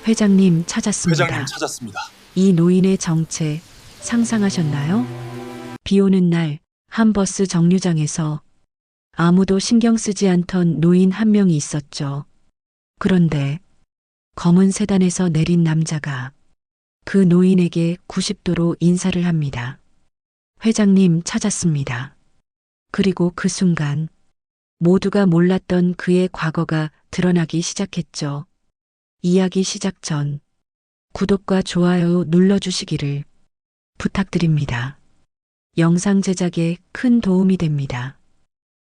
회장님 회장님 찾았습니다. 찾았습니다. 이 노인의 정체 상상하셨나요? 비 오는 날 한 버스 정류장에서 아무도 신경 쓰지 않던 노인 한 명이 있었죠. 그런데 검은 세단에서 내린 남자가 그 노인에게 90도로 인사를 합니다. 회장님 찾았습니다. 그리고 그 순간 모두가 몰랐던 그의 과거가 드러나기 시작했죠. 이야기 시작 전 구독과 좋아요 눌러주시기를 부탁드립니다. 영상 제작에 큰 도움이 됩니다.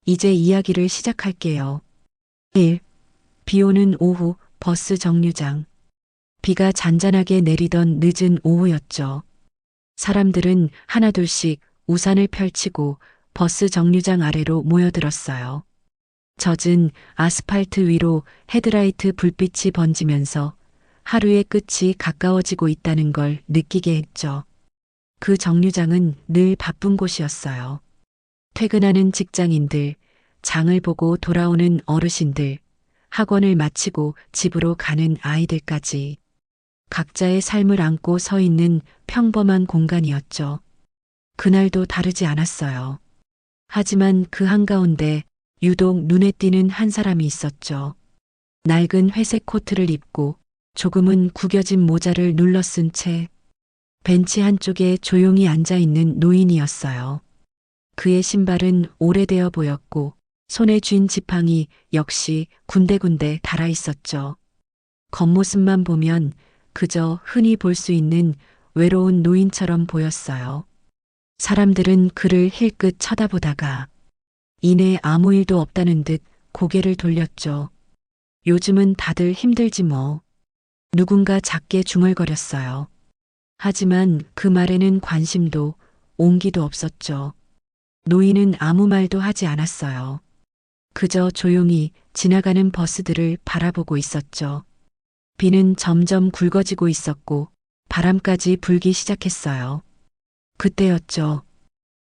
이제 이야기를 시작할게요. 1. 비 오는 오후 버스 정류장. 비가 잔잔하게 내리던 늦은 오후였죠. 사람들은 하나둘씩 우산을 펼치고 버스 정류장 아래로 모여들었어요. 젖은 아스팔트 위로 헤드라이트 불빛이 번지면서 하루의 끝이 가까워지고 있다는 걸 느끼게 했죠. 그 정류장은 늘 바쁜 곳이었어요. 퇴근하는 직장인들, 장을 보고 돌아오는 어르신들, 학원을 마치고 집으로 가는 아이들까지 각자의 삶을 안고 서 있는 평범한 공간이었죠. 그날도 다르지 않았어요. 하지만 그 한가운데 유독 눈에 띄는 한 사람이 있었죠. 낡은 회색 코트를 입고 조금은 구겨진 모자를 눌러 쓴 채 벤치 한쪽에 조용히 앉아 있는 노인이었어요. 그의 신발은 오래되어 보였고 손에 쥔 지팡이 역시 군데군데 달아 있었죠. 겉모습만 보면 그저 흔히 볼 수 있는 외로운 노인처럼 보였어요. 사람들은 그를 힐끗 쳐다보다가 이내 아무 일도 없다는 듯 고개를 돌렸죠. 요즘은 다들 힘들지 뭐. 누군가 작게 중얼거렸어요. 하지만 그 말에는 관심도 온기도 없었죠. 노인은 아무 말도 하지 않았어요. 그저 조용히 지나가는 버스들을 바라보고 있었죠. 비는 점점 굵어지고 있었고 바람까지 불기 시작했어요. 그때였죠.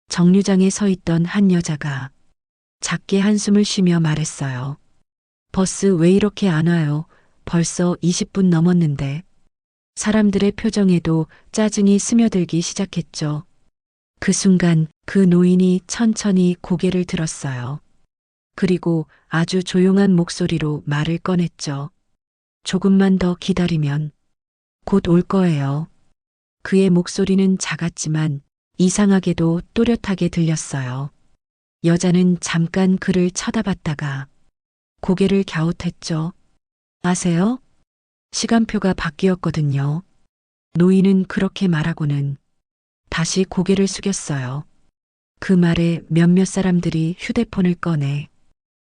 정류장에 서 있던 한 여자가 작게 한숨을 쉬며 말했어요. 버스 왜 이렇게 안 와요? 벌써 20분 넘었는데. 사람들의 표정에도 짜증이 스며들기 시작했죠. 그 순간 그 노인이 천천히 고개를 들었어요. 그리고 아주 조용한 목소리로 말을 꺼냈죠. 조금만 더 기다리면 곧 올 거예요. 그의 목소리는 작았지만 이상하게도 또렷하게 들렸어요. 여자는 잠깐 그를 쳐다봤다가 고개를 갸웃했죠. 아세요? 시간표가 바뀌었거든요. 노인은 그렇게 말하고는 다시 고개를 숙였어요. 그 말에 몇몇 사람들이 휴대폰을 꺼내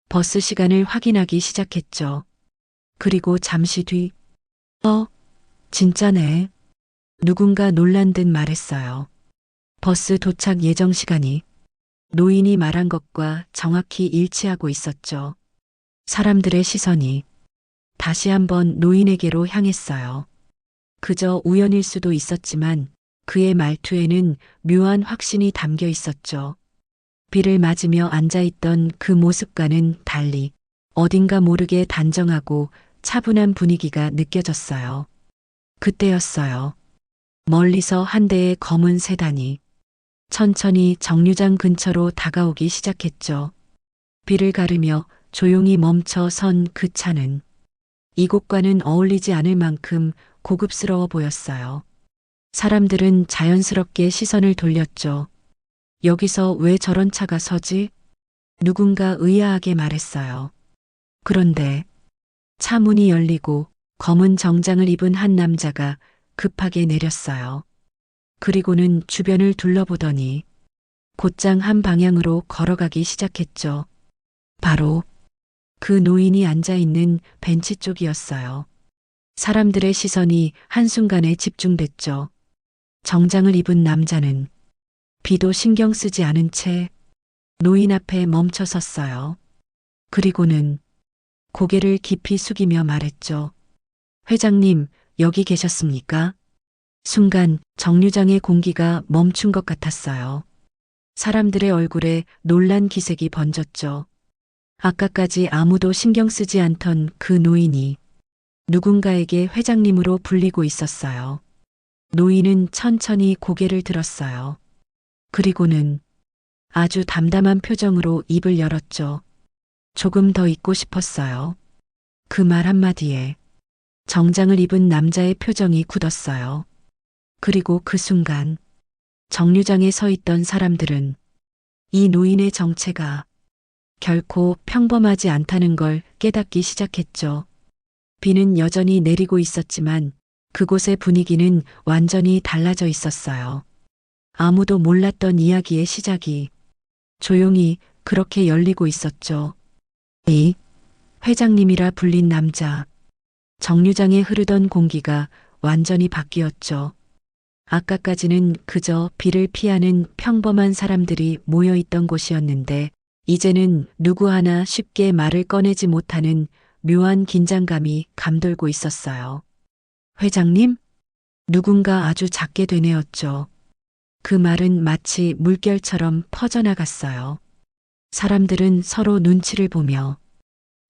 버스 시간을 확인하기 시작했죠. 그리고 잠시 뒤, 진짜네. 누군가 놀란 듯 말했어요. 버스 도착 예정 시간이 노인이 말한 것과 정확히 일치하고 있었죠. 사람들의 시선이 다시 한번 노인에게로 향했어요. 그저 우연일 수도 있었지만 그의 말투에는 묘한 확신이 담겨 있었죠. 비를 맞으며 앉아있던 그 모습과는 달리 어딘가 모르게 단정하고 차분한 분위기가 느껴졌어요. 그때였어요. 멀리서 한 대의 검은 세단이 천천히 정류장 근처로 다가오기 시작했죠. 비를 가르며 조용히 멈춰 선 그 차는 이곳과는 어울리지 않을 만큼 고급스러워 보였어요. 사람들은 자연스럽게 시선을 돌렸죠. 여기서 왜 저런 차가 서지? 누군가 의아하게 말했어요. 그런데 차 문이 열리고 검은 정장을 입은 한 남자가 급하게 내렸어요. 그리고는 주변을 둘러보더니 곧장 한 방향으로 걸어가기 시작했죠. 바로 그 노인이 앉아 있는 벤치 쪽이었어요. 사람들의 시선이 한순간에 집중됐죠. 정장을 입은 남자는 비도 신경 쓰지 않은 채 노인 앞에 멈춰 섰어요. 그리고는 고개를 깊이 숙이며 말했죠. 회장님, 여기 계셨습니까? 순간 정류장의 공기가 멈춘 것 같았어요. 사람들의 얼굴에 놀란 기색이 번졌죠. 아까까지 아무도 신경 쓰지 않던 그 노인이 누군가에게 회장님으로 불리고 있었어요. 노인은 천천히 고개를 들었어요. 그리고는 아주 담담한 표정으로 입을 열었죠. 조금 더 있고 싶었어요. 그 말 한마디에 정장을 입은 남자의 표정이 굳었어요. 그리고 그 순간 정류장에 서 있던 사람들은 이 노인의 정체가 결코 평범하지 않다는 걸 깨닫기 시작했죠. 비는 여전히 내리고 있었지만 그곳의 분위기는 완전히 달라져 있었어요. 아무도 몰랐던 이야기의 시작이 조용히 그렇게 열리고 있었죠. 이 회장님이라 불린 남자. 정류장에 흐르던 공기가 완전히 바뀌었죠. 아까까지는 그저 비를 피하는 평범한 사람들이 모여 있던 곳이었는데 이제는 누구 하나 쉽게 말을 꺼내지 못하는 묘한 긴장감이 감돌고 있었어요. 회장님? 누군가 아주 작게 되뇌었죠. 그 말은 마치 물결처럼 퍼져나갔어요. 사람들은 서로 눈치를 보며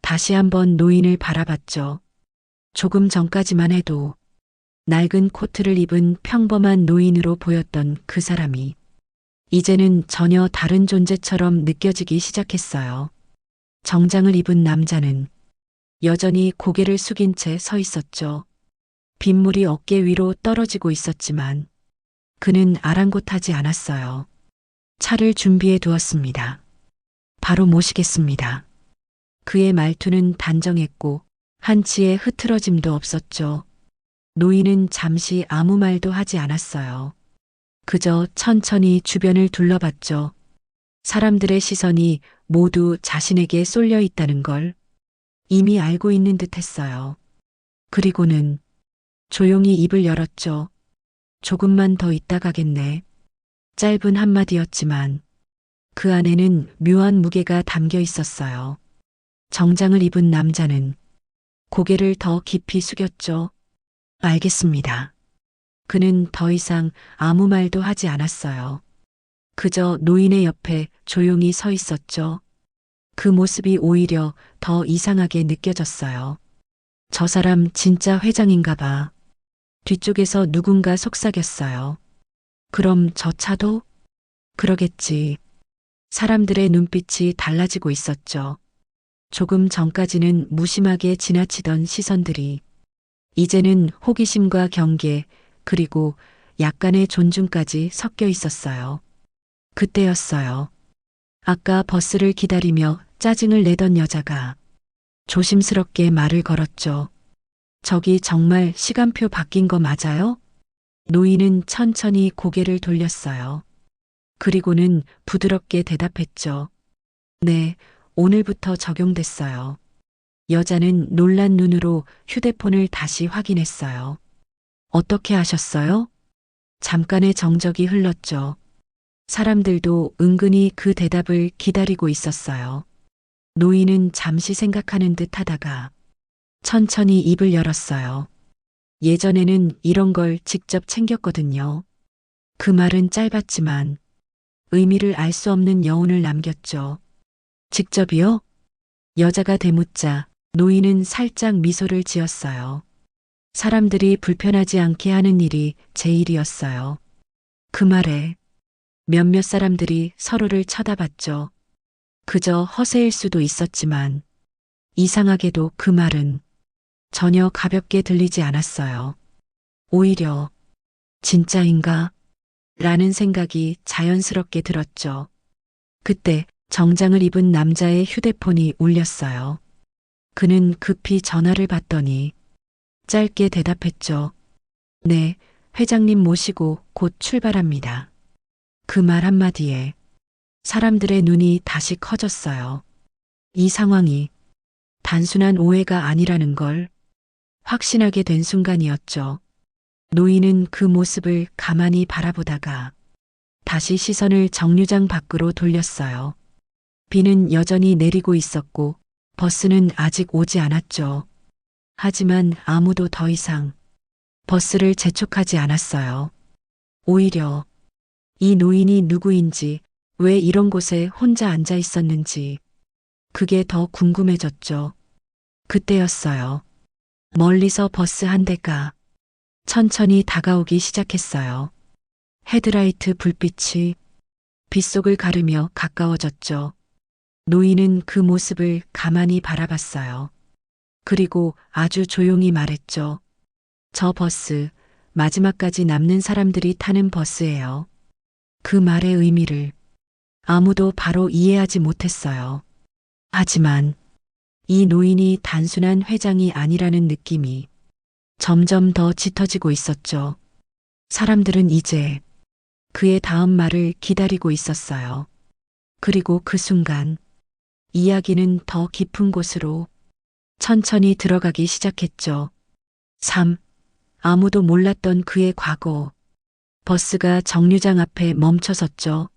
다시 한번 노인을 바라봤죠. 조금 전까지만 해도 낡은 코트를 입은 평범한 노인으로 보였던 그 사람이 이제는 전혀 다른 존재처럼 느껴지기 시작했어요. 정장을 입은 남자는 여전히 고개를 숙인 채 서 있었죠. 빗물이 어깨 위로 떨어지고 있었지만 그는 아랑곳하지 않았어요. 차를 준비해 두었습니다. 바로 모시겠습니다. 그의 말투는 단정했고 한치의 흐트러짐도 없었죠. 노인은 잠시 아무 말도 하지 않았어요. 그저 천천히 주변을 둘러봤죠. 사람들의 시선이 모두 자신에게 쏠려 있다는 걸 이미 알고 있는 듯 했어요. 그리고는 조용히 입을 열었죠. 조금만 더 있다 가겠네. 짧은 한마디였지만 그 안에는 묘한 무게가 담겨 있었어요. 정장을 입은 남자는 고개를 더 깊이 숙였죠. 알겠습니다. 그는 더 이상 아무 말도 하지 않았어요. 그저 노인의 옆에 조용히 서 있었죠. 그 모습이 오히려 더 이상하게 느껴졌어요. 저 사람 진짜 회장인가 봐. 뒤쪽에서 누군가 속삭였어요. 그럼 저 차도? 그러겠지. 사람들의 눈빛이 달라지고 있었죠. 조금 전까지는 무심하게 지나치던 시선들이 이제는 호기심과 경계 그리고 약간의 존중까지 섞여 있었어요. 그때였어요. 아까 버스를 기다리며 짜증을 내던 여자가 조심스럽게 말을 걸었죠. 저기 정말 시간표 바뀐 거 맞아요? 노인은 천천히 고개를 돌렸어요. 그리고는 부드럽게 대답했죠. 네, 오늘부터 적용됐어요. 여자는 놀란 눈으로 휴대폰을 다시 확인했어요. 어떻게 하셨어요? 잠깐의 정적이 흘렀죠. 사람들도 은근히 그 대답을 기다리고 있었어요. 노인은 잠시 생각하는 듯 하다가 천천히 입을 열었어요. 예전에는 이런 걸 직접 챙겼거든요. 그 말은 짧았지만 의미를 알 수 없는 여운을 남겼죠. 직접이요? 여자가 되묻자 노인은 살짝 미소를 지었어요. 사람들이 불편하지 않게 하는 일이 제 일이었어요. 그 말에 몇몇 사람들이 서로를 쳐다봤죠. 그저 허세일 수도 있었지만 이상하게도 그 말은 전혀 가볍게 들리지 않았어요. 오히려 진짜인가? 라는 생각이 자연스럽게 들었죠. 그때 정장을 입은 남자의 휴대폰이 울렸어요. 그는 급히 전화를 받더니 짧게 대답했죠. 네, 회장님 모시고 곧 출발합니다. 그 말 한마디에 사람들의 눈이 다시 커졌어요. 이 상황이 단순한 오해가 아니라는 걸 확신하게 된 순간이었죠. 노인은 그 모습을 가만히 바라보다가 다시 시선을 정류장 밖으로 돌렸어요. 비는 여전히 내리고 있었고 버스는 아직 오지 않았죠. 하지만 아무도 더 이상 버스를 재촉하지 않았어요. 오히려 이 노인이 누구인지 왜 이런 곳에 혼자 앉아 있었는지 그게 더 궁금해졌죠. 그때였어요. 멀리서 버스 한 대가 천천히 다가오기 시작했어요. 헤드라이트 불빛이 빗속을 가르며 가까워졌죠. 노인은 그 모습을 가만히 바라봤어요. 그리고 아주 조용히 말했죠. 저 버스, 마지막까지 남는 사람들이 타는 버스예요. 그 말의 의미를 아무도 바로 이해하지 못했어요. 하지만 이 노인이 단순한 회장이 아니라는 느낌이 점점 더 짙어지고 있었죠. 사람들은 이제 그의 다음 말을 기다리고 있었어요. 그리고 그 순간 이야기는 더 깊은 곳으로 천천히 들어가기 시작했죠. 3. 아무도 몰랐던 그의 과거. 버스가 정류장 앞에 멈춰섰죠.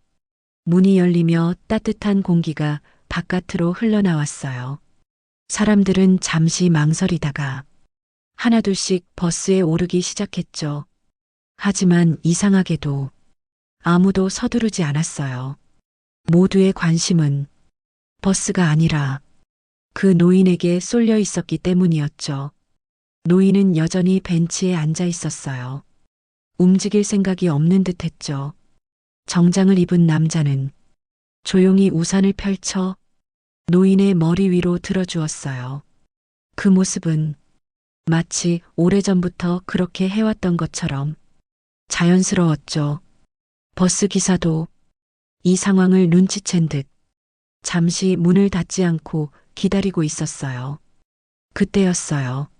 문이 열리며 따뜻한 공기가 바깥으로 흘러나왔어요. 사람들은 잠시 망설이다가 하나둘씩 버스에 오르기 시작했죠. 하지만 이상하게도 아무도 서두르지 않았어요. 모두의 관심은 버스가 아니라 그 노인에게 쏠려 있었기 때문이었죠. 노인은 여전히 벤치에 앉아 있었어요. 움직일 생각이 없는 듯 했죠. 정장을 입은 남자는 조용히 우산을 펼쳐 노인의 머리 위로 들어주었어요. 그 모습은 마치 오래전부터 그렇게 해왔던 것처럼 자연스러웠죠. 버스 기사도 이 상황을 눈치챈 듯 잠시 문을 닫지 않고 기다리고 있었어요. 그때였어요.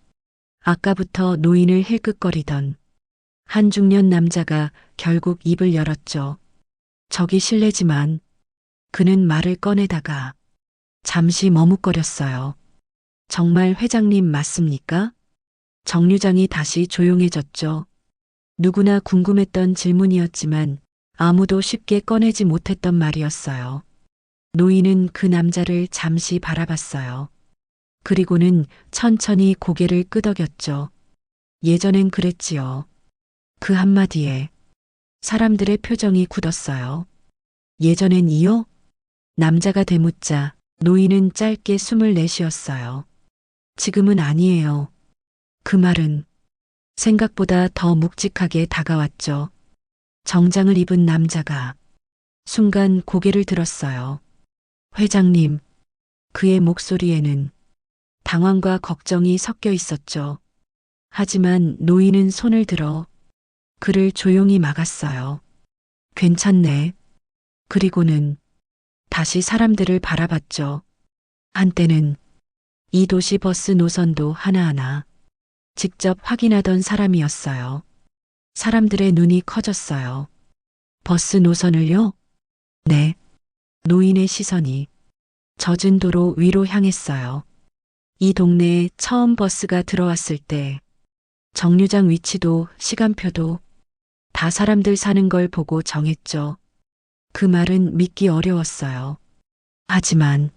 아까부터 노인을 힐끗거리던 한 중년 남자가 결국 입을 열었죠. 저기 실례지만 그는 말을 꺼내다가 잠시 머뭇거렸어요. 정말 회장님 맞습니까? 정류장이 다시 조용해졌죠. 누구나 궁금했던 질문이었지만 아무도 쉽게 꺼내지 못했던 말이었어요. 노인은 그 남자를 잠시 바라봤어요. 그리고는 천천히 고개를 끄덕였죠. 예전엔 그랬지요. 그 한마디에 사람들의 표정이 굳었어요. 예전엔이요? 남자가 되묻자 노인은 짧게 숨을 내쉬었어요. 지금은 아니에요. 그 말은 생각보다 더 묵직하게 다가왔죠. 정장을 입은 남자가 순간 고개를 들었어요. 회장님, 그의 목소리에는 당황과 걱정이 섞여 있었죠. 하지만 노인은 손을 들어 그를 조용히 막았어요. 괜찮네. 그리고는 다시 사람들을 바라봤죠. 한때는 이 도시 버스 노선도 하나하나 직접 확인하던 사람이었어요. 사람들의 눈이 커졌어요. 버스 노선을요? 네. 노인의 시선이 젖은 도로 위로 향했어요. 이 동네에 처음 버스가 들어왔을 때 정류장 위치도 시간표도 다 사람들 사는 걸 보고 정했죠. 그 말은 믿기 어려웠어요. 하지만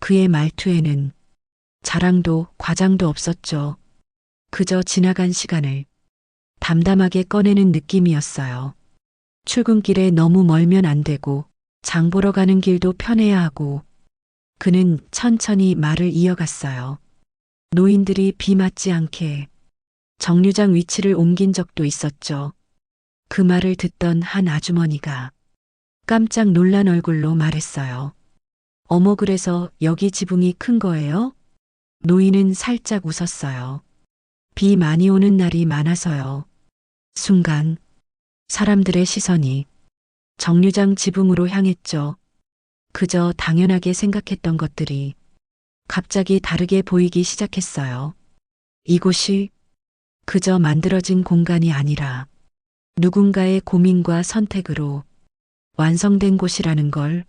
그의 말투에는 자랑도 과장도 없었죠. 그저 지나간 시간을 담담하게 꺼내는 느낌이었어요. 출근길에 너무 멀면 안 되고 장 보러 가는 길도 편해야 하고 그는 천천히 말을 이어갔어요. 노인들이 비 맞지 않게 정류장 위치를 옮긴 적도 있었죠. 그 말을 듣던 한 아주머니가 깜짝 놀란 얼굴로 말했어요. 어머 그래서 여기 지붕이 큰 거예요? 노인은 살짝 웃었어요. 비 많이 오는 날이 많아서요. 순간 사람들의 시선이 정류장 지붕으로 향했죠. 그저 당연하게 생각했던 것들이 갑자기 다르게 보이기 시작했어요. 이곳이 그저 만들어진 공간이 아니라 누군가의 고민과 선택으로 완성된 곳이라는 걸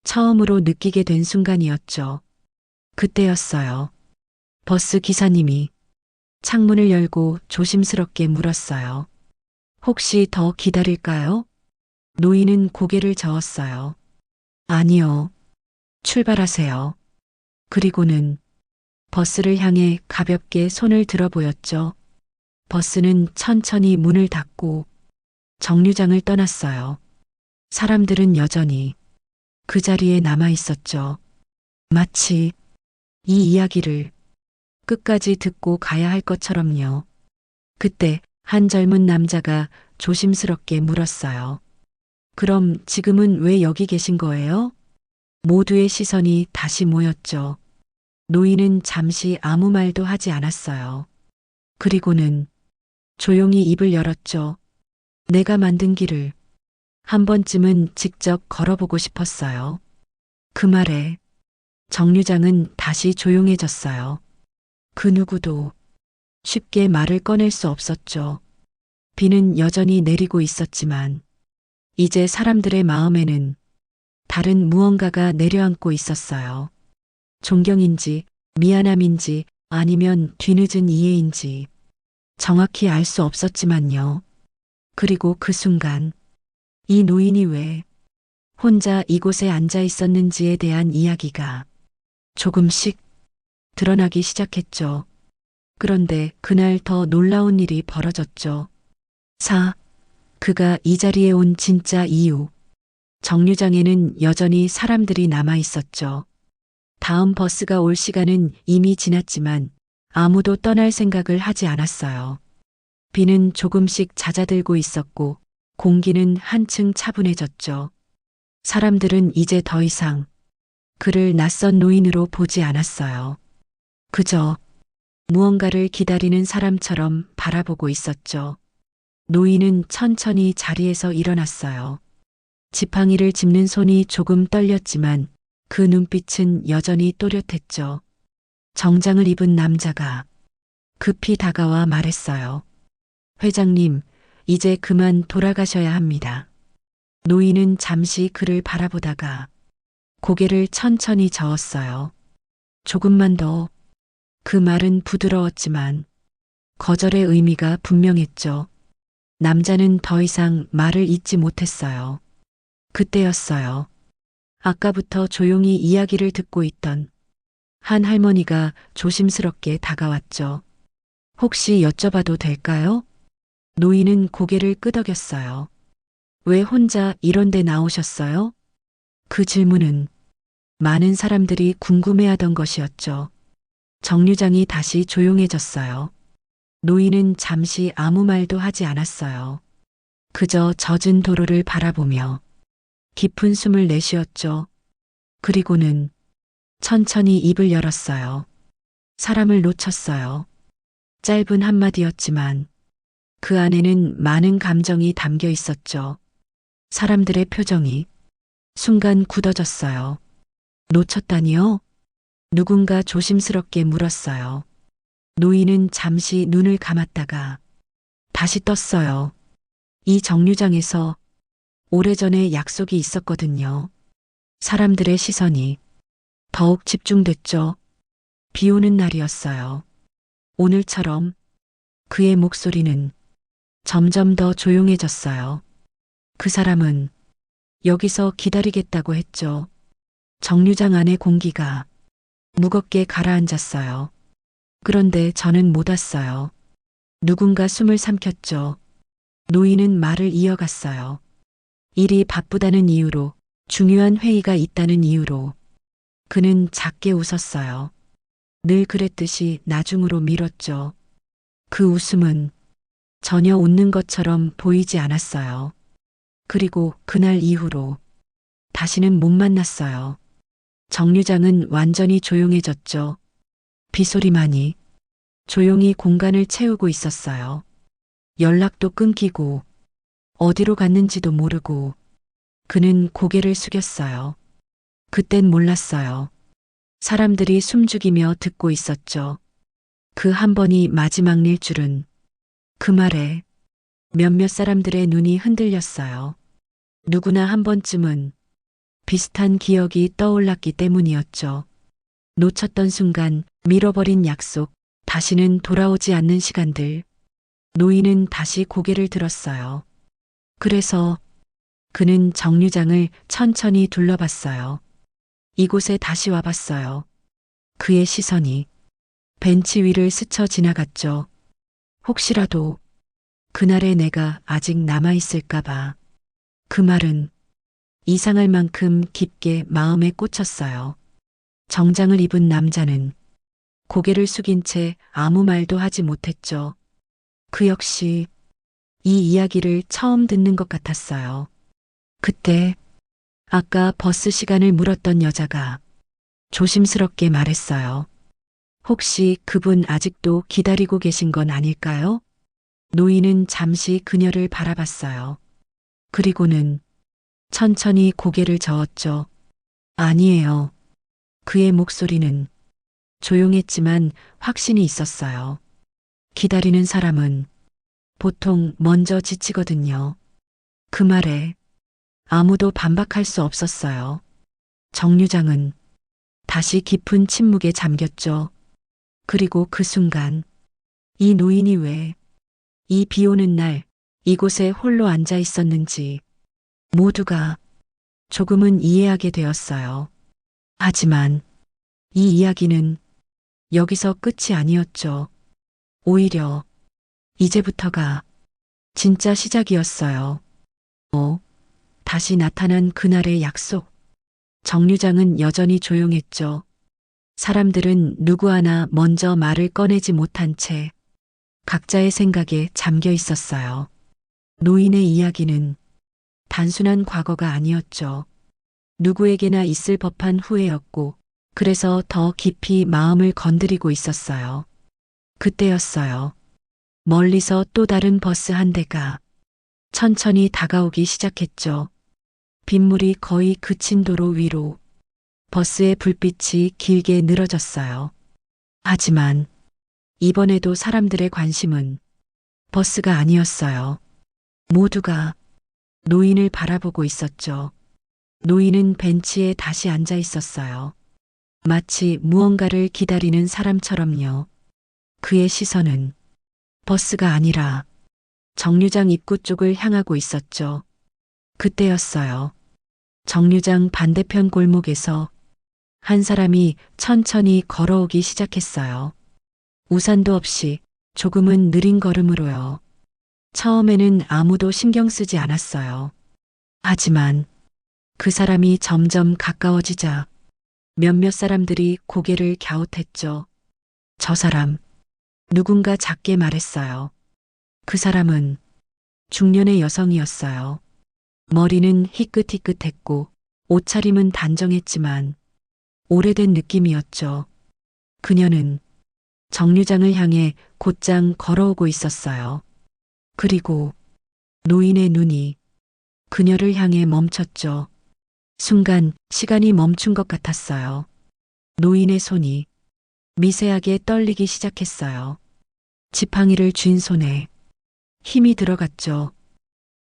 처음으로 느끼게 된 순간이었죠. 그때였어요. 버스 기사님이 창문을 열고 조심스럽게 물었어요. 혹시 더 기다릴까요? 노인은 고개를 저었어요. 아니요. 출발하세요. 그리고는 버스를 향해 가볍게 손을 들어 보였죠. 버스는 천천히 문을 닫고 정류장을 떠났어요. 사람들은 여전히 그 자리에 남아 있었죠. 마치 이 이야기를 끝까지 듣고 가야 할 것처럼요. 그때 한 젊은 남자가 조심스럽게 물었어요. 그럼 지금은 왜 여기 계신 거예요? 모두의 시선이 다시 모였죠. 노인은 잠시 아무 말도 하지 않았어요. 그리고는 조용히 입을 열었죠. 내가 만든 길을 한 번쯤은 직접 걸어보고 싶었어요. 그 말에 정류장은 다시 조용해졌어요. 그 누구도 쉽게 말을 꺼낼 수 없었죠. 비는 여전히 내리고 있었지만 이제 사람들의 마음에는 다른 무언가가 내려앉고 있었어요. 존경인지 미안함인지 아니면 뒤늦은 이해인지 정확히 알 수 없었지만요. 그리고 그 순간 이 노인이 왜 혼자 이곳에 앉아 있었는지에 대한 이야기가 조금씩 드러나기 시작했죠. 그런데 그날 더 놀라운 일이 벌어졌죠. 그가 이 자리에 온 진짜 이유. 정류장에는 여전히 사람들이 남아 있었죠. 다음 버스가 올 시간은 이미 지났지만 아무도 떠날 생각을 하지 않았어요. 비는 조금씩 잦아들고 있었고 공기는 한층 차분해졌죠. 사람들은 이제 더 이상 그를 낯선 노인으로 보지 않았어요. 그저 무언가를 기다리는 사람처럼 바라보고 있었죠. 노인은 천천히 자리에서 일어났어요. 지팡이를 짚는 손이 조금 떨렸지만 그 눈빛은 여전히 또렷했죠. 정장을 입은 남자가 급히 다가와 말했어요. 회장님, 이제 그만 돌아가셔야 합니다. 노인은 잠시 그를 바라보다가 고개를 천천히 저었어요. 조금만 더. 그 말은 부드러웠지만 거절의 의미가 분명했죠. 남자는 더 이상 말을 잇지 못했어요. 그때였어요. 아까부터 조용히 이야기를 듣고 있던 한 할머니가 조심스럽게 다가왔죠. 혹시 여쭤봐도 될까요? 노인은 고개를 끄덕였어요. 왜 혼자 이런 데 나오셨어요? 그 질문은 많은 사람들이 궁금해하던 것이었죠. 정류장이 다시 조용해졌어요. 노인은 잠시 아무 말도 하지 않았어요. 그저 젖은 도로를 바라보며 깊은 숨을 내쉬었죠. 그리고는 천천히 입을 열었어요. 사람을 놓쳤어요. 짧은 한마디였지만 그 안에는 많은 감정이 담겨 있었죠. 사람들의 표정이 순간 굳어졌어요. 놓쳤다니요? 누군가 조심스럽게 물었어요. 노인은 잠시 눈을 감았다가 다시 떴어요. 이 정류장에서 오래전에 약속이 있었거든요. 사람들의 시선이 더욱 집중됐죠. 비 오는 날이었어요. 오늘처럼 그의 목소리는 점점 더 조용해졌어요. 그 사람은 여기서 기다리겠다고 했죠. 정류장 안의 공기가 무겁게 가라앉았어요. 그런데 저는 못 왔어요. 누군가 숨을 삼켰죠. 노인은 말을 이어갔어요. 일이 바쁘다는 이유로, 중요한 회의가 있다는 이유로. 그는 작게 웃었어요. 늘 그랬듯이 나중으로 미뤘죠. 그 웃음은 전혀 웃는 것처럼 보이지 않았어요. 그리고 그날 이후로 다시는 못 만났어요. 정류장은 완전히 조용해졌죠. 빗소리만이 조용히 공간을 채우고 있었어요. 연락도 끊기고 어디로 갔는지도 모르고 그는 고개를 숙였어요. 그땐 몰랐어요. 사람들이 숨죽이며 듣고 있었죠. 그 한 번이 마지막일 줄은. 그 말에 몇몇 사람들의 눈이 흔들렸어요. 누구나 한 번쯤은 비슷한 기억이 떠올랐기 때문이었죠. 놓쳤던 순간, 밀어버린 약속, 다시는 돌아오지 않는 시간들. 노인은 다시 고개를 들었어요. 그래서 그는 정류장을 천천히 둘러봤어요. 이곳에 다시 와봤어요. 그의 시선이 벤치 위를 스쳐 지나갔죠. 혹시라도 그날의 내가 아직 남아있을까봐. 그 말은 이상할 만큼 깊게 마음에 꽂혔어요. 정장을 입은 남자는 고개를 숙인 채 아무 말도 하지 못했죠. 그 역시 이 이야기를 처음 듣는 것 같았어요. 그때 아까 버스 시간을 물었던 여자가 조심스럽게 말했어요. 혹시 그분 아직도 기다리고 계신 건 아닐까요? 노인은 잠시 그녀를 바라봤어요. 그리고는 천천히 고개를 저었죠. 아니에요. 그의 목소리는 조용했지만 확신이 있었어요. 기다리는 사람은 보통 먼저 지치거든요. 그 말에 아무도 반박할 수 없었어요. 정류장은 다시 깊은 침묵에 잠겼죠. 그리고 그 순간 이 노인이 왜 이 비 오는 날 이곳에 홀로 앉아 있었는지 모두가 조금은 이해하게 되었어요. 하지만 이 이야기는 여기서 끝이 아니었죠. 오히려 이제부터가 진짜 시작이었어요. 다시 나타난 그날의 약속. 정류장은 여전히 조용했죠. 사람들은 누구 하나 먼저 말을 꺼내지 못한 채 각자의 생각에 잠겨 있었어요. 노인의 이야기는 단순한 과거가 아니었죠. 누구에게나 있을 법한 후회였고, 그래서 더 깊이 마음을 건드리고 있었어요. 그때였어요. 멀리서 또 다른 버스 한 대가 천천히 다가오기 시작했죠. 빗물이 거의 그친 도로 위로 버스의 불빛이 길게 늘어졌어요. 하지만 이번에도 사람들의 관심은 버스가 아니었어요. 모두가 노인을 바라보고 있었죠. 노인은 벤치에 다시 앉아 있었어요. 마치 무언가를 기다리는 사람처럼요. 그의 시선은 버스가 아니라 정류장 입구 쪽을 향하고 있었죠. 그때였어요. 정류장 반대편 골목에서 한 사람이 천천히 걸어오기 시작했어요. 우산도 없이 조금은 느린 걸음으로요. 처음에는 아무도 신경 쓰지 않았어요. 하지만 그 사람이 점점 가까워지자 몇몇 사람들이 고개를 갸웃했죠. 저 사람, 누군가 작게 말했어요. 그 사람은 중년의 여성이었어요. 머리는 희끗희끗했고 옷차림은 단정했지만 오래된 느낌이었죠. 그녀는 정류장을 향해 곧장 걸어오고 있었어요. 그리고 노인의 눈이 그녀를 향해 멈췄죠. 순간 시간이 멈춘 것 같았어요. 노인의 손이 미세하게 떨리기 시작했어요. 지팡이를 쥔 손에 힘이 들어갔죠.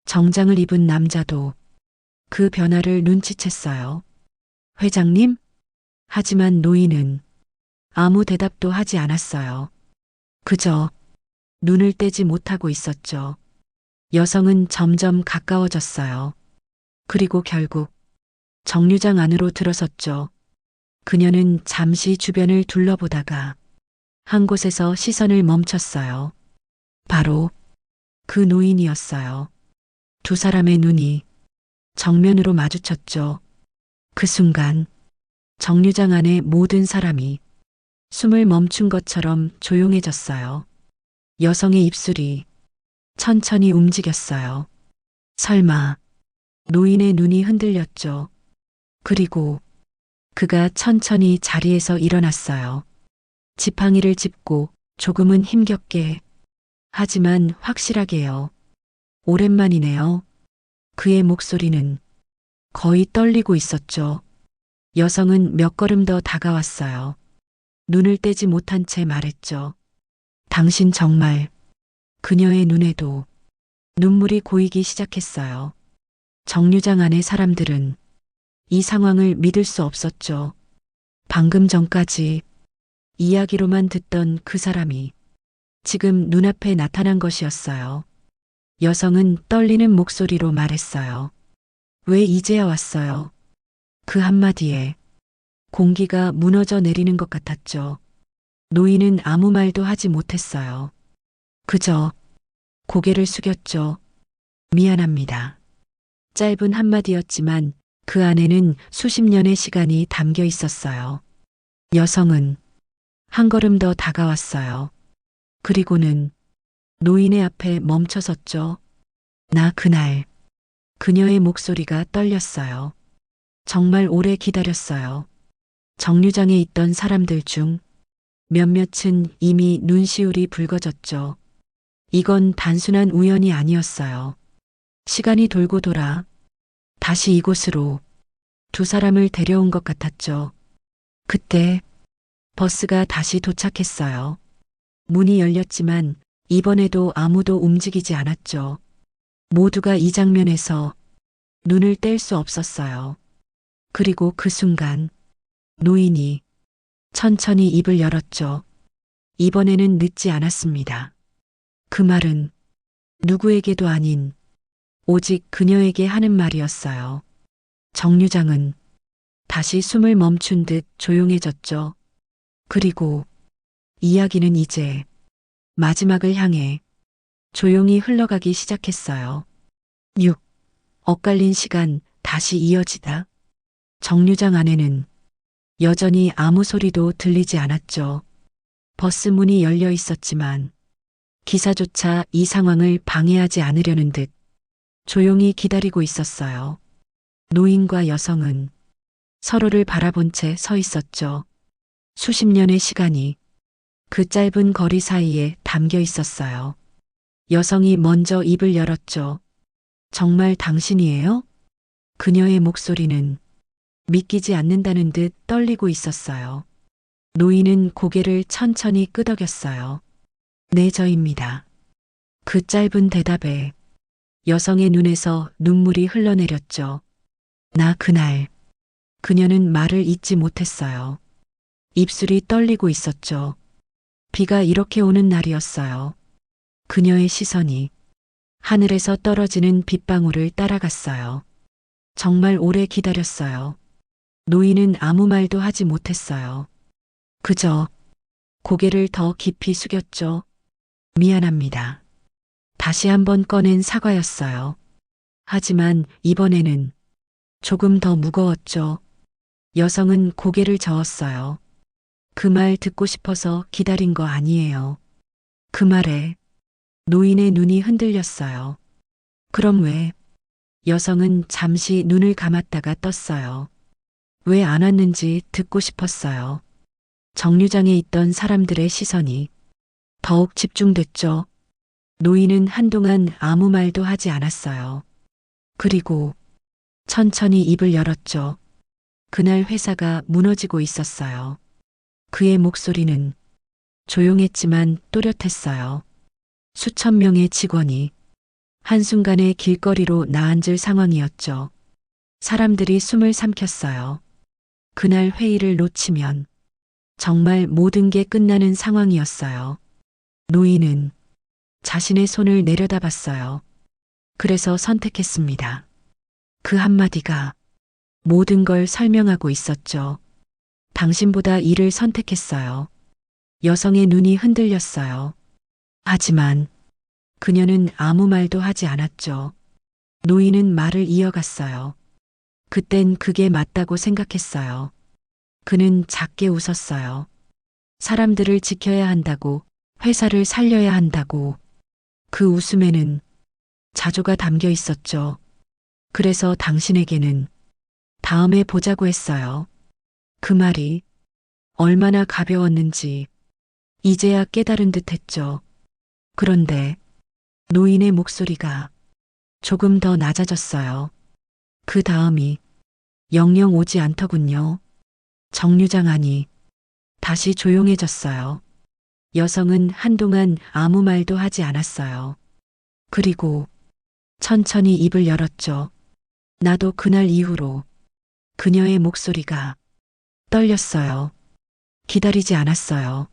정장을 입은 남자도 그 변화를 눈치챘어요. 회장님? 하지만 노인은 아무 대답도 하지 않았어요. 그저 눈을 떼지 못하고 있었죠. 여성은 점점 가까워졌어요. 그리고 결국 정류장 안으로 들어섰죠. 그녀는 잠시 주변을 둘러보다가 한 곳에서 시선을 멈췄어요. 바로 그 노인이었어요. 두 사람의 눈이 정면으로 마주쳤죠. 그 순간 정류장 안의 모든 사람이 숨을 멈춘 것처럼 조용해졌어요. 여성의 입술이 천천히 움직였어요. 설마 노인의 눈이 흔들렸죠. 그리고 그가 천천히 자리에서 일어났어요. 지팡이를 짚고 조금은 힘겹게, 하지만 확실하게요. 오랜만이네요. 그의 목소리는 거의 떨리고 있었죠. 여성은 몇 걸음 더 다가왔어요. 눈을 떼지 못한 채 말했죠. 당신 정말. 그녀의 눈에도 눈물이 고이기 시작했어요. 정류장 안의 사람들은 이 상황을 믿을 수 없었죠. 방금 전까지 이야기로만 듣던 그 사람이 지금 눈앞에 나타난 것이었어요. 여성은 떨리는 목소리로 말했어요. 왜 이제야 왔어요? 그 한마디에 공기가 무너져 내리는 것 같았죠. 노인은 아무 말도 하지 못했어요. 그저 고개를 숙였죠. 미안합니다. 짧은 한마디였지만 그 안에는 수십 년의 시간이 담겨 있었어요. 여성은 한 걸음 더 다가왔어요. 그리고는 노인의 앞에 멈춰섰죠. 나 그날 그녀의 목소리가 떨렸어요. 정말 오래 기다렸어요. 정류장에 있던 사람들 중 몇몇은 이미 눈시울이 붉어졌죠. 이건 단순한 우연이 아니었어요. 시간이 돌고 돌아 다시 이곳으로 두 사람을 데려온 것 같았죠. 그때 버스가 다시 도착했어요. 문이 열렸지만 이번에도 아무도 움직이지 않았죠. 모두가 이 장면에서 눈을 뗄 수 없었어요. 그리고 그 순간 노인이 천천히 입을 열었죠. 이번에는 늦지 않았습니다. 그 말은 누구에게도 아닌 오직 그녀에게 하는 말이었어요. 정류장은 다시 숨을 멈춘 듯 조용해졌죠. 그리고 이야기는 이제 마지막을 향해 조용히 흘러가기 시작했어요. 6. 엇갈린 시간 다시 이어지다. 정류장 안에는 여전히 아무 소리도 들리지 않았죠. 버스 문이 열려 있었지만 기사조차 이 상황을 방해하지 않으려는 듯 조용히 기다리고 있었어요. 노인과 여성은 서로를 바라본 채 서 있었죠. 수십 년의 시간이 그 짧은 거리 사이에 담겨 있었어요. 여성이 먼저 입을 열었죠. 정말 당신이에요? 그녀의 목소리는 믿기지 않는다는 듯 떨리고 있었어요. 노인은 고개를 천천히 끄덕였어요. 네, 저입니다. 그 짧은 대답에 여성의 눈에서 눈물이 흘러내렸죠. 나 그날 그녀는 말을 잇지 못했어요. 입술이 떨리고 있었죠. 비가 이렇게 오는 날이었어요. 그녀의 시선이 하늘에서 떨어지는 빗방울을 따라갔어요. 정말 오래 기다렸어요. 노인은 아무 말도 하지 못했어요. 그저 고개를 더 깊이 숙였죠. 미안합니다. 다시 한번 꺼낸 사과였어요. 하지만 이번에는 조금 더 무거웠죠. 여성은 고개를 저었어요. 그 말 듣고 싶어서 기다린 거 아니에요. 그 말에 노인의 눈이 흔들렸어요. 그럼 왜? 여성은 잠시 눈을 감았다가 떴어요. 왜 안 왔는지 듣고 싶었어요. 정류장에 있던 사람들의 시선이 더욱 집중됐죠. 노인은 한동안 아무 말도 하지 않았어요. 그리고 천천히 입을 열었죠. 그날 회사가 무너지고 있었어요. 그의 목소리는 조용했지만 또렷했어요. 수천 명의 직원이 한순간에 길거리로 나앉을 상황이었죠. 사람들이 숨을 삼켰어요. 그날 회의를 놓치면 정말 모든 게 끝나는 상황이었어요. 노인은 자신의 손을 내려다봤어요. 그래서 선택했습니다. 그 한마디가 모든 걸 설명하고 있었죠. 당신보다 이를 선택했어요. 여성의 눈이 흔들렸어요. 하지만 그녀는 아무 말도 하지 않았죠. 노인은 말을 이어갔어요. 그땐 그게 맞다고 생각했어요. 그는 작게 웃었어요. 사람들을 지켜야 한다고, 회사를 살려야 한다고. 그 웃음에는 자조가 담겨 있었죠. 그래서 당신에게는 다음에 보자고 했어요. 그 말이 얼마나 가벼웠는지 이제야 깨달은 듯 했죠. 그런데 노인의 목소리가 조금 더 낮아졌어요. 그 다음이 영영 오지 않더군요. 정류장 안이 다시 조용해졌어요. 여성은 한동안 아무 말도 하지 않았어요. 그리고 천천히 입을 열었죠. 나도 그날 이후로 그녀의 목소리가 떨렸어요. 기다리지 않았어요.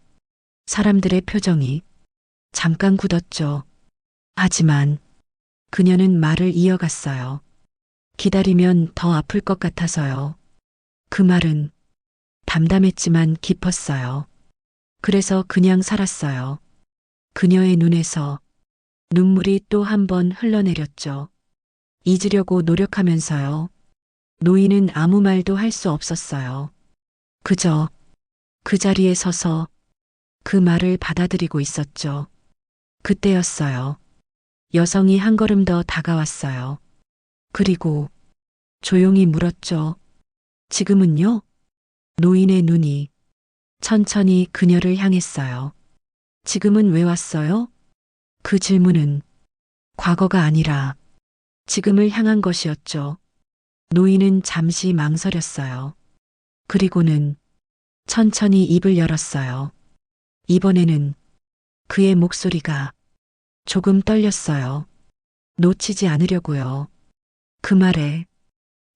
사람들의 표정이 잠깐 굳었죠. 하지만 그녀는 말을 이어갔어요. 기다리면 더 아플 것 같아서요. 그 말은 담담했지만 깊었어요. 그래서 그냥 살았어요. 그녀의 눈에서 눈물이 또 한 번 흘러내렸죠. 잊으려고 노력하면서요. 노인은 아무 말도 할 수 없었어요. 그저 그 자리에 서서 그 말을 받아들이고 있었죠. 그때였어요. 여성이 한 걸음 더 다가왔어요. 그리고 조용히 물었죠. 지금은요? 노인의 눈이 천천히 그녀를 향했어요. 지금은 왜 왔어요? 그 질문은 과거가 아니라 지금을 향한 것이었죠. 노인은 잠시 망설였어요. 그리고는 천천히 입을 열었어요. 이번에는 그의 목소리가 조금 떨렸어요. 놓치지 않으려고요. 그 말에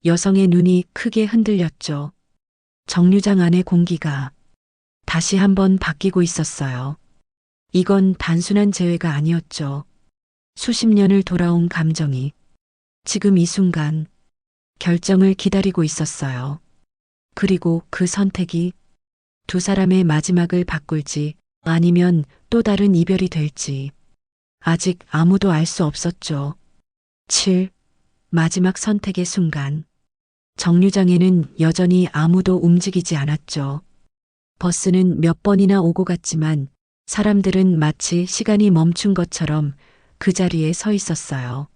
여성의 눈이 크게 흔들렸죠. 정류장 안의 공기가 다시 한번 바뀌고 있었어요. 이건 단순한 재회가 아니었죠. 수십 년을 돌아온 감정이 지금 이 순간 결정을 기다리고 있었어요. 그리고 그 선택이 두 사람의 마지막을 바꿀지 아니면 또 다른 이별이 될지 아직 아무도 알 수 없었죠. 7. 마지막 선택의 순간. 정류장에는 여전히 아무도 움직이지 않았죠. 버스는 몇 번이나 오고 갔지만 사람들은 마치 시간이 멈춘 것처럼 그 자리에 서 있었어요.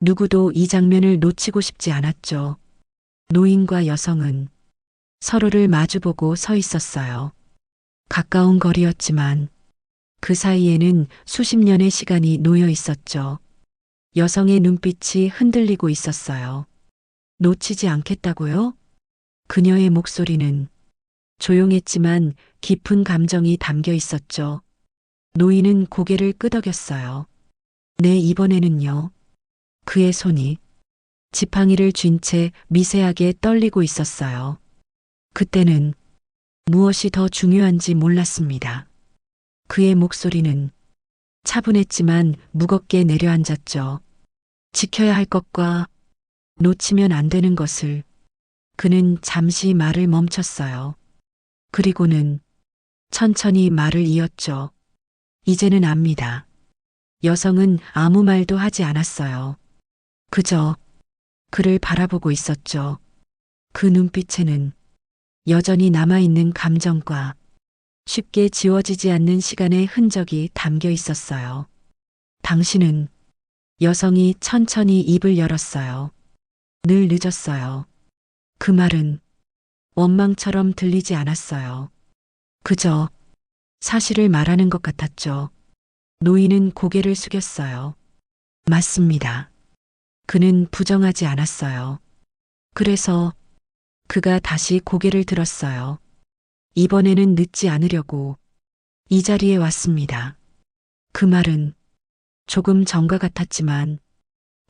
누구도 이 장면을 놓치고 싶지 않았죠. 노인과 여성은 서로를 마주보고 서 있었어요. 가까운 거리였지만 그 사이에는 수십 년의 시간이 놓여 있었죠. 여성의 눈빛이 흔들리고 있었어요. 놓치지 않겠다고요? 그녀의 목소리는 조용했지만 깊은 감정이 담겨 있었죠. 노인은 고개를 끄덕였어요. 네, 이번에는요. 그의 손이 지팡이를 쥔 채 미세하게 떨리고 있었어요. 그때는 무엇이 더 중요한지 몰랐습니다. 그의 목소리는 차분했지만 무겁게 내려앉았죠. 지켜야 할 것과 놓치면 안 되는 것을. 그는 잠시 말을 멈췄어요. 그리고는 천천히 말을 이었죠. 이제는 압니다. 여성은 아무 말도 하지 않았어요. 그저 그를 바라보고 있었죠. 그 눈빛에는 여전히 남아있는 감정과 쉽게 지워지지 않는 시간의 흔적이 담겨 있었어요. 당신은 여성이 천천히 입을 열었어요. 늘 늦었어요. 그 말은 원망처럼 들리지 않았어요. 그저 사실을 말하는 것 같았죠. 노인은 고개를 숙였어요. 맞습니다. 그는 부정하지 않았어요. 그래서 그가 다시 고개를 들었어요. 이번에는 늦지 않으려고 이 자리에 왔습니다. 그 말은 조금 전과 같았지만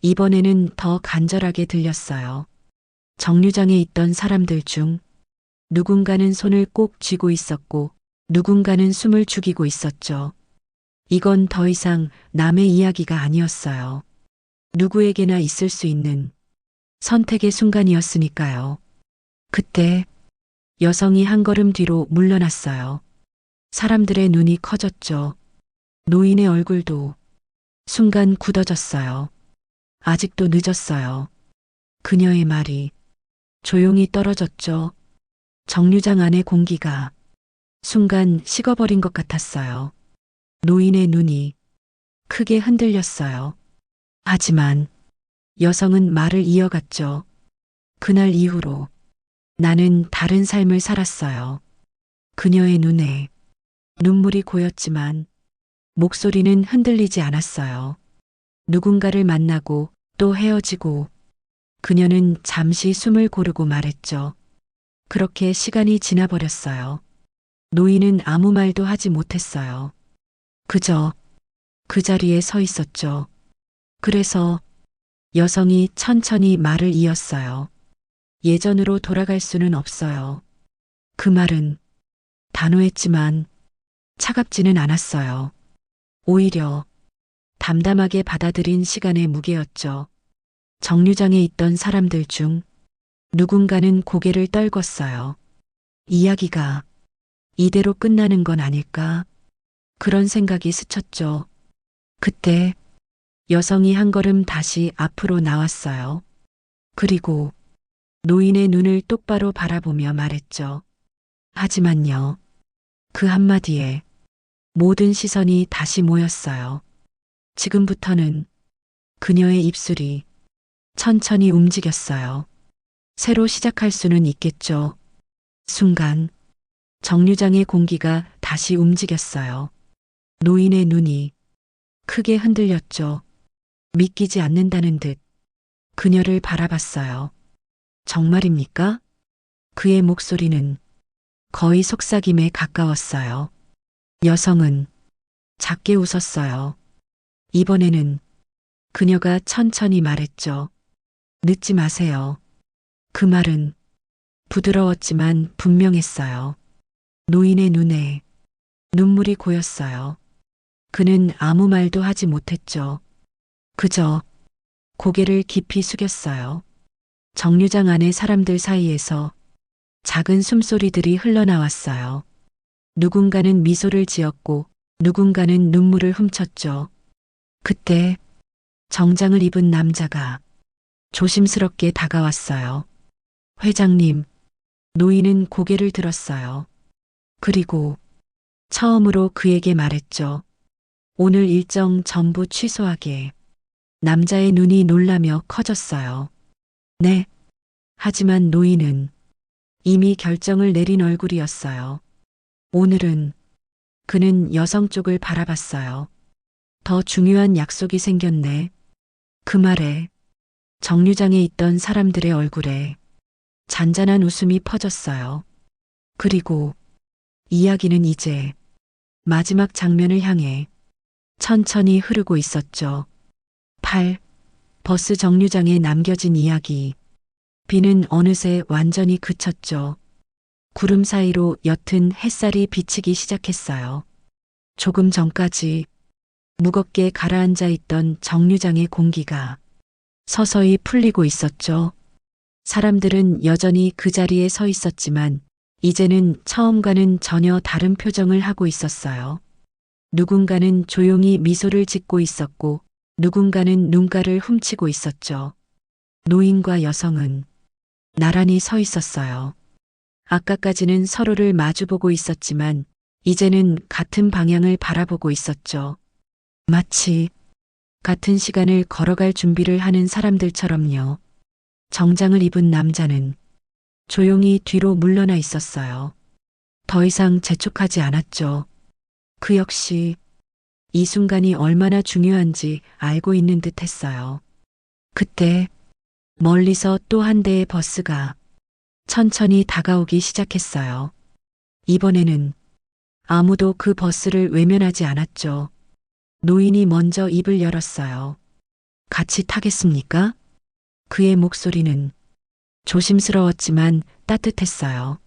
이번에는 더 간절하게 들렸어요. 정류장에 있던 사람들 중 누군가는 손을 꼭 쥐고 있었고 누군가는 숨을 죽이고 있었죠. 이건 더 이상 남의 이야기가 아니었어요. 누구에게나 있을 수 있는 선택의 순간이었으니까요. 그때 여성이 한 걸음 뒤로 물러났어요. 사람들의 눈이 커졌죠. 노인의 얼굴도 순간 굳어졌어요. 아직도 늦었어요. 그녀의 말이 조용히 떨어졌죠. 정류장 안의 공기가 순간 식어버린 것 같았어요. 노인의 눈이 크게 흔들렸어요. 하지만 여성은 말을 이어갔죠. 그날 이후로 나는 다른 삶을 살았어요. 그녀의 눈에 눈물이 고였지만 목소리는 흔들리지 않았어요. 누군가를 만나고 또 헤어지고 그녀는 잠시 숨을 고르고 말했죠. 그렇게 시간이 지나버렸어요. 노인은 아무 말도 하지 못했어요. 그저 그 자리에 서 있었죠. 그래서 여성이 천천히 말을 이었어요. 예전으로 돌아갈 수는 없어요. 그 말은 단호했지만 차갑지는 않았어요. 오히려 담담하게 받아들인 시간의 무게였죠. 정류장에 있던 사람들 중 누군가는 고개를 떨궜어요. 이야기가 이대로 끝나는 건 아닐까? 그런 생각이 스쳤죠. 그때 여성이 한 걸음 다시 앞으로 나왔어요. 그리고 노인의 눈을 똑바로 바라보며 말했죠. 하지만요. 그 한마디에 모든 시선이 다시 모였어요. 지금부터는 그녀의 입술이 천천히 움직였어요. 새로 시작할 수는 있겠죠. 순간 정류장의 공기가 다시 움직였어요. 노인의 눈이 크게 흔들렸죠. 믿기지 않는다는 듯 그녀를 바라봤어요. 정말입니까? 그의 목소리는 거의 속삭임에 가까웠어요. 여성은 작게 웃었어요. 이번에는 그녀가 천천히 말했죠. 늦지 마세요. 그 말은 부드러웠지만 분명했어요. 노인의 눈에 눈물이 고였어요. 그는 아무 말도 하지 못했죠. 그저 고개를 깊이 숙였어요. 정류장 안의 사람들 사이에서 작은 숨소리들이 흘러나왔어요. 누군가는 미소를 지었고 누군가는 눈물을 훔쳤죠. 그때 정장을 입은 남자가 조심스럽게 다가왔어요. 회장님, 노인은 고개를 들었어요. 그리고 처음으로 그에게 말했죠. 오늘 일정 전부 취소하게. 남자의 눈이 놀라며 커졌어요. 네. 하지만 노인은 이미 결정을 내린 얼굴이었어요. 오늘은 그는 여성 쪽을 바라봤어요. 더 중요한 약속이 생겼네. 그 말에 정류장에 있던 사람들의 얼굴에 잔잔한 웃음이 퍼졌어요. 그리고 이야기는 이제 마지막 장면을 향해 천천히 흐르고 있었죠. 8. 버스 정류장에 남겨진 이야기. 비는 어느새 완전히 그쳤죠. 구름 사이로 옅은 햇살이 비치기 시작했어요. 조금 전까지 무겁게 가라앉아 있던 정류장의 공기가 서서히 풀리고 있었죠. 사람들은 여전히 그 자리에 서 있었지만 이제는 처음과는 전혀 다른 표정을 하고 있었어요. 누군가는 조용히 미소를 짓고 있었고 누군가는 눈가를 훔치고 있었죠. 노인과 여성은 나란히 서 있었어요. 아까까지는 서로를 마주보고 있었지만 이제는 같은 방향을 바라보고 있었죠. 마치 같은 시간을 걸어갈 준비를 하는 사람들처럼요. 정장을 입은 남자는 조용히 뒤로 물러나 있었어요. 더 이상 재촉하지 않았죠. 그 역시 이 순간이 얼마나 중요한지 알고 있는 듯 했어요. 그때 멀리서 또 한 대의 버스가 천천히 다가오기 시작했어요. 이번에는 아무도 그 버스를 외면하지 않았죠. 노인이 먼저 입을 열었어요. 같이 타겠습니까? 그의 목소리는 조심스러웠지만 따뜻했어요.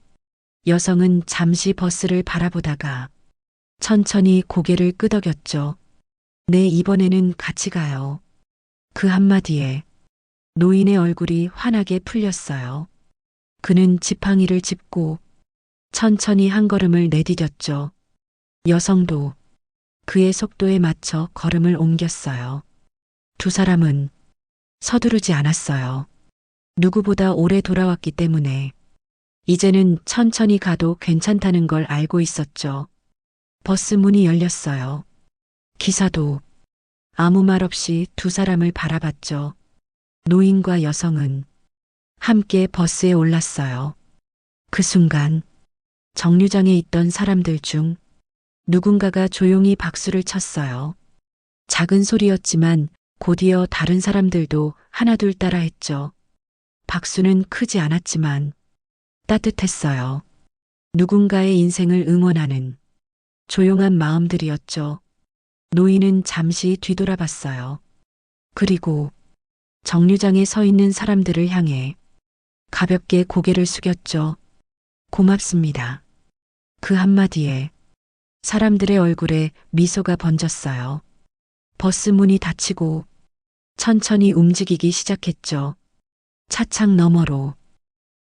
여성은 잠시 버스를 바라보다가 천천히 고개를 끄덕였죠. 네, 이번에는 같이 가요. 그 한마디에 노인의 얼굴이 환하게 풀렸어요. 그는 지팡이를 짚고 천천히 한 걸음을 내디뎠죠. 여성도 그의 속도에 맞춰 걸음을 옮겼어요. 두 사람은 서두르지 않았어요. 누구보다 오래 돌아왔기 때문에 이제는 천천히 가도 괜찮다는 걸 알고 있었죠. 버스 문이 열렸어요. 기사도 아무 말 없이 두 사람을 바라봤죠. 노인과 여성은 함께 버스에 올랐어요. 그 순간 정류장에 있던 사람들 중 누군가가 조용히 박수를 쳤어요. 작은 소리였지만 곧이어 다른 사람들도 하나둘 따라 했죠. 박수는 크지 않았지만 따뜻했어요. 누군가의 인생을 응원하는 조용한 마음들이었죠. 노인은 잠시 뒤돌아봤어요. 그리고 정류장에 서 있는 사람들을 향해 가볍게 고개를 숙였죠. 고맙습니다. 그 한마디에 사람들의 얼굴에 미소가 번졌어요. 버스 문이 닫히고 천천히 움직이기 시작했죠. 차창 너머로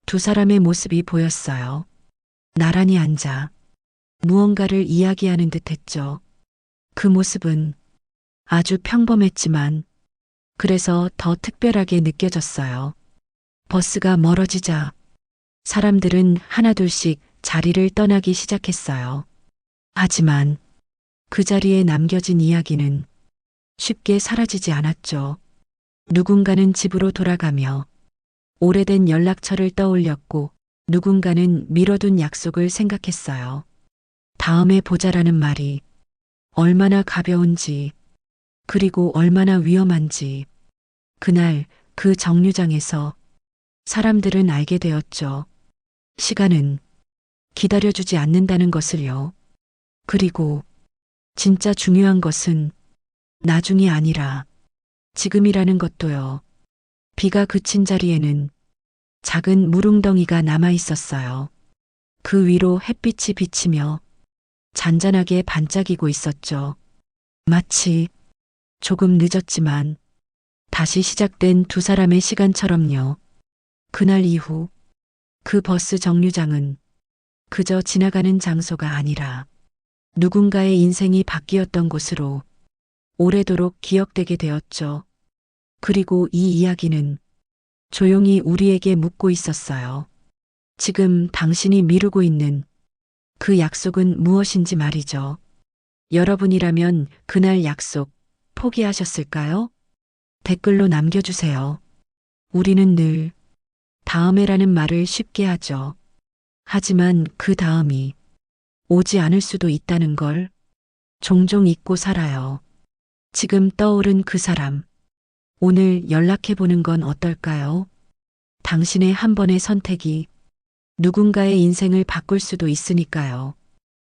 두 사람의 모습이 보였어요. 나란히 앉아 무언가를 이야기하는 듯 했죠. 그 모습은 아주 평범했지만 그래서 더 특별하게 느껴졌어요. 버스가 멀어지자 사람들은 하나둘씩 자리를 떠나기 시작했어요. 하지만 그 자리에 남겨진 이야기는 쉽게 사라지지 않았죠. 누군가는 집으로 돌아가며 오래된 연락처를 떠올렸고 누군가는 미뤄둔 약속을 생각했어요. 다음에 보자라는 말이 얼마나 가벼운지 그리고 얼마나 위험한지 그날 그 정류장에서 사람들은 알게 되었죠. 시간은 기다려주지 않는다는 것을요. 그리고 진짜 중요한 것은 나중이 아니라 지금이라는 것도요. 비가 그친 자리에는 작은 물웅덩이가 남아 있었어요. 그 위로 햇빛이 비치며 잔잔하게 반짝이고 있었죠. 마치 조금 늦었지만 다시 시작된 두 사람의 시간처럼요. 그날 이후 그 버스 정류장은 그저 지나가는 장소가 아니라 누군가의 인생이 바뀌었던 곳으로 오래도록 기억되게 되었죠. 그리고 이 이야기는 조용히 우리에게 묻고 있었어요. 지금 당신이 미루고 있는 그 약속은 무엇인지 말이죠. 여러분이라면 그날 약속 포기하셨을까요? 댓글로 남겨주세요. 우리는 늘 다음에라는 말을 쉽게 하죠. 하지만 그 다음이 오지 않을 수도 있다는 걸 종종 잊고 살아요. 지금 떠오른 그 사람, 오늘 연락해보는 건 어떨까요? 당신의 한 번의 선택이 누군가의 인생을 바꿀 수도 있으니까요.